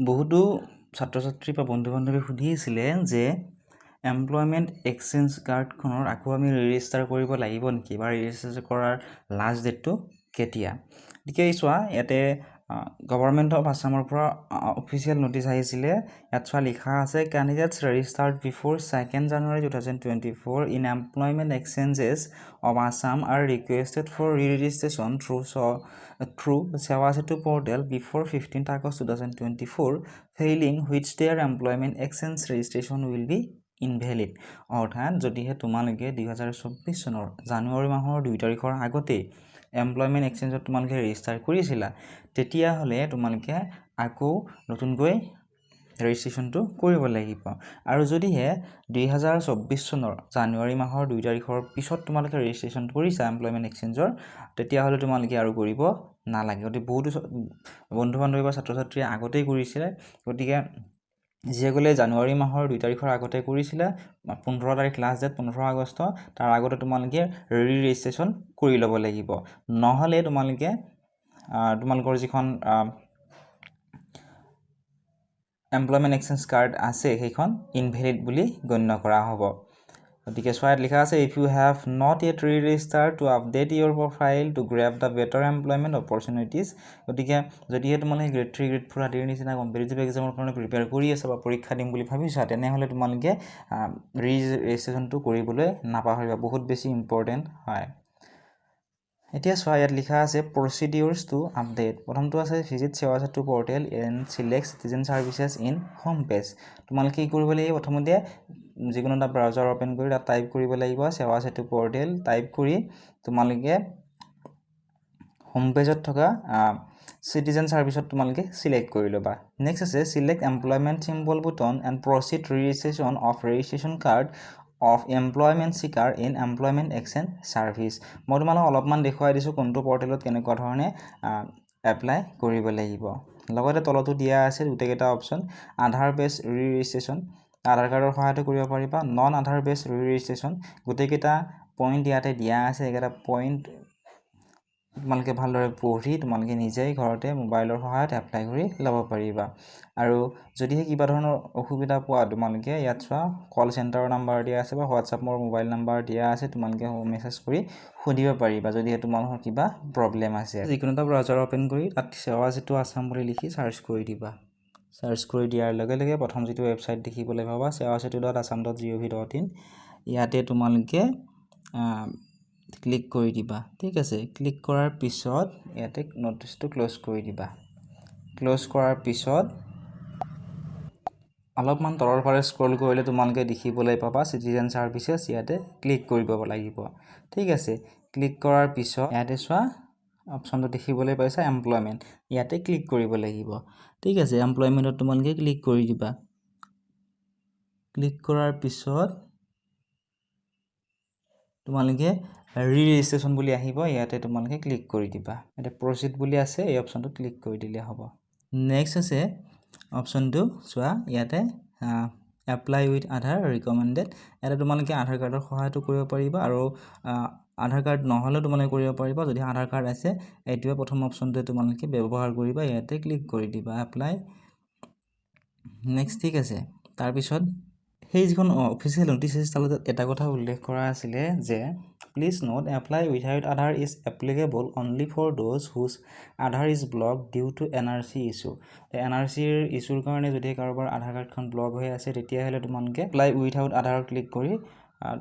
বহুতো ছাত্ৰ-ছাত্ৰী বা বন্ধু-বান্ধৱী সুধিছিলে যে এমপ্লয়মেণ্ট এক্সচেঞ্জ কাৰ্ডখনৰ আকৌ আমি ৰেজিষ্টাৰ কৰিব লাগিব নেকি বা ৰেজিষ্টাৰ কৰাৰ লাষ্ট ডেটটো কেতিয়া। গতিকে চোৱা ইয়াতে গভৰ্ণমেণ্ট অফ আছামৰ পৰা অফিচিয়েল নটিচ আহিছিলে। ইয়াত চোৱা লিখা আছে candidates registered before 2nd January 2024 in employment exchanges of Assam are requested for reregistration through Seva Setu portal before 15th August 2024 failing which their employment exchange registration will be invalid। অৰ্থাৎ যদিহে তোমালোকে 2024 চনৰ জানুৱাৰী মাহৰ 2 তাৰিখৰ আগতে এমপ্লয়মেণ্ট এক্সচেঞ্জত তোমালোকে ৰেজিষ্টাৰ কৰিছিলা তেতিয়া হলে তোমালোকে আকৌ নতুনকৈ ৰেজিষ্ট্ৰেশ্যনটো কৰিব লাগিব। আৰু যদিহে 2024 চনৰ জানুৱাৰী মাহৰ 2 তাৰিখৰ পিছত তোমালোকে ৰেজিষ্ট্ৰেশ্যন কৰিছা এমপ্লয়মেণ্ট এক্সচেঞ্জৰ তেতিয়া হলে তোমালোকে আৰু কৰিব নালাগে। গতিকে বহুতো বন্ধু-বান্ধৱী বা ছাত্ৰ-ছাত্ৰীয়ে আগতেই কৰিছিলে। গতিকে যিসকলে জানুৱাৰী মাহৰ 2 তাৰিখৰ আগতে কৰিছিলে 15 তাৰিখ লাষ্ট ডেট 15 আগষ্ট তাৰ আগতে তোমালোকে ৰেজিষ্ট্ৰেশ্যন কৰি ল'ব লাগিব। নহলে তোমালোকৰ যিখন এমপ্লয়মেণ্ট এক্সচেঞ্জ কাৰ্ড আছে সেইখন ইনভেলিড বুলি গণ্য কৰা হ'ব। গতিকে চোৱাত লিখা আছে if you have not yet re-registered to update your profile to grab the better employment opportunities। গতিকে যদিহে তোমালোকে গ্ৰেড 3 গ্ৰেড 4 আদিৰ নিচিনা কম্পিটিটিভ এক্সামৰ কাৰণে প্ৰিপেয়াৰ কৰি আছা বা পৰীক্ষা দিম বুলি ভাবিছা তেনেহলে তোমালোকে ৰেজিষ্ট্ৰেশ্যনটো কৰিবলৈ নাপাহৰিবা, বহুত বেছি ইম্পৰ্টেণ্ট হয়। এতিয়া চোৱা ইয়াত লিখা আছে প্ৰচিডিউৰছ টু আপডেট। প্ৰথমটো আছে ভিজিট সেৱা Setu portal and select citizen services in home page। তোমালোকে কি কৰিব লাগিব প্ৰথমতে যিকোনো এটা ব্ৰাউজাৰ ওপেন কৰি তাত টাইপ কৰিব লাগিব সেৱা সেতু portal টাইপ কৰি তোমালোকে হোম পেজত থকা citizen serviceত তোমালোকে সিলেক্ট কৰি লবা। নেক্সট আছে select employment symbol button and proceed registration of registration card of employment seeker in employment exchange service। মই তোমালোকক অলপমান দেখুৱাই দিছো কোনটো পৰ্টেলত কেনেকুৱা ধৰণে এপ্লাই কৰিব লাগিব। লগতে তলতো দিয়া আছে দুটাকেইটা অপচন আধাৰ বেছ ৰি-ৰেজিষ্ট্ৰেশ্যন আধাৰ কাৰ্ডৰ সহায়তে কৰিব পাৰিবা, নন আধাৰ বেছ ৰি-ৰেজিষ্ট্ৰেশ্যন গোটেইকেইটা পইণ্ট ইয়াতে দিয়া আছে। এইকেইটা পইণ্ট তোমালোকে ভালদৰে পঢ়ি তোমালোকে নিজেই ঘৰতে মোবাইলৰ সহায়ত এপ্লাই কৰি ল'ব পাৰিবা। আৰু যদিহে কিবা ধৰণৰ অসুবিধা পোৱা তোমালোকে ইয়াত চোৱা কল চেণ্টাৰৰ নাম্বাৰ দিয়া আছে বা হোৱাটছআপ মোৰ মোবাইল নাম্বাৰ দিয়া আছে, তোমালোকে মেছেজ কৰি সুধিব পাৰিবা যদিহে তোমালোকৰ কিবা প্ৰব্লেম আছে। যিকোনো এটা ব্ৰাউজাৰ ওপেন কৰি তাত সেৱা সেতু আছাম বুলি লিখি চাৰ্চ কৰি দিবা। চাৰ্চ কৰি দিয়াৰ লগে লগে প্ৰথম যিটো ৱেবছাইট দেখিবলৈ পাবা sewasetu.assam.gov.in ইয়াতে তোমালোকে ক্লিক কৰি দিবা। ঠিক আছে, ক্লিক কৰাৰ পিছত ইয়াতে নটিচটো ক্লোজ কৰি দিবা। ক্লোজ কৰাৰ পিছত অলপমান তলৰ ফালে স্ক্ৰল কৰিলে তোমালোকে দেখিবলৈ পাবা চিটিজেন সাৰ্ভিসেছ, ইয়াতে ক্লিক কৰিব লাগিব। ঠিক আছে, ক্লিক কৰাৰ পিছত ইয়াতে চোৱা অপচনটো দেখিবলৈ পাইছা এমপ্লয়মেণ্ট, ইয়াতে ক্লিক কৰিব লাগিব। ঠিক আছে, এমপ্লয়মেণ্টত তোমালোকে ক্লিক কৰি দিবা। ক্লিক কৰাৰ পিছত তোমালোকে ৰি-ৰেজিষ্ট্ৰেশ্যন বুলি আহিব, ইয়াতে তোমালোকে ক্লিক কৰি দিবা। ইয়াতে প্ৰচিড বুলি আছে, এই অপচনটো ক্লিক কৰি দিলে হ'ব। নেক্সট আছে অপচনটো চোৱা ইয়াতে এপ্লাই উইথ আধাৰ ৰিকমেণ্ডেড। ইয়াতে তোমালোকে আধাৰ কাৰ্ডৰ সহায়তো কৰিব পাৰিবা আৰু আধাৰ কাৰ্ড নহ'লেও তোমালোকে কৰিব পাৰিবা। যদি আধাৰ কাৰ্ড আছে এইটোৱে প্ৰথম অপচনটোৱে তোমালোকে ব্যৱহাৰ কৰিবা, ইয়াতে ক্লিক কৰি দিবা এপ্লাই। নেক্সট ঠিক আছে, তাৰপিছত সেই যিখন অফিচিয়েল নটিচ তাত এটা কথা উল্লেখ কৰা আছিলে যে please note apply without Aadhaar is applicable only for those whose Aadhaar is block due to NRC issue. NRCৰ ইছ্যুৰ কাৰণে যদি কাৰোবাৰ আধাৰ কাৰ্ডখন ব্লক হৈ আছে তেতিয়াহ'লে তোমালোকে এপ্লাই উইথাউট আধাৰ ক্লিক কৰি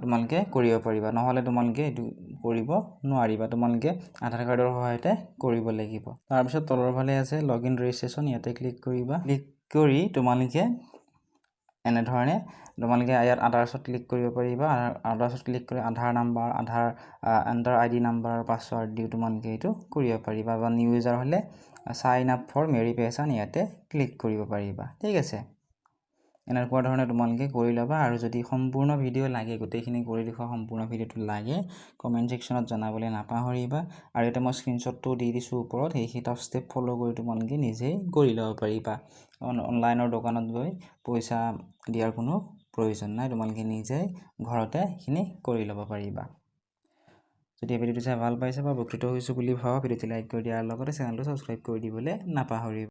তোমালোকে কৰিব পাৰিবা, নহ'লে তোমালোকে এইটো কৰিব নোৱাৰিবা। তোমালোকে আধাৰ কাৰ্ডৰ সহায়তে কৰিব লাগিব। তাৰপিছত তলৰ ফালে আছে লগ ইন ৰেজিষ্ট্ৰেশ্যন, ইয়াতে ক্লিক কৰিবা। ক্লিক কৰি তোমালোকে এনেধৰণে তোমালোকে ইয়াত আধাৰত ক্লিক কৰিব পাৰিবা। আধাৰত ক্লিক কৰি আধাৰ নাম্বাৰ আধাৰ এণ্টাৰ ID নাম্বাৰ পাছৱৰ্ড দি তোমালোকে এইটো কৰিব পাৰিবা। বা নিউ ইউজাৰ হ'লে চাইন আপ ফৰ ভেৰিফিকেশ্যন ইয়াতে ক্লিক কৰিব পাৰিবা। ঠিক আছে, এনেকুৱা ধৰণে তোমালোকে কৰি ল'বা। আৰু যদি সম্পূৰ্ণ ভিডিঅ' লাগে, গোটেইখিনি কৰি দেখুওৱা সম্পূৰ্ণ ভিডিঅ'টো লাগে, কমেণ্ট ছেকশ্যনত জনাবলৈ নাপাহৰিবা। আৰু এতিয়া মই স্ক্ৰীনশ্বটটো দি দিছোঁ ওপৰত, সেইকেইটা ষ্টেপ ফ'ল' কৰি তোমালোকে নিজেই কৰি ল'ব পাৰিবা। অনলাইনৰ দোকানত গৈ পইচা দিয়াৰ কোনো প্ৰয়োজন নাই, তোমালোকে নিজেই ঘৰতে সেইখিনি কৰি ল'ব পাৰিবা। যদি ভিডিঅ'টো চাই ভাল পাইছে বা উপকৃত হৈছোঁ বুলি ভাবা ভিডিঅ'টো লাইক কৰি দিয়াৰ লগতে চেনেলটো ছাবস্ক্ৰাইব কৰি দিবলৈ নাপাহৰিবা।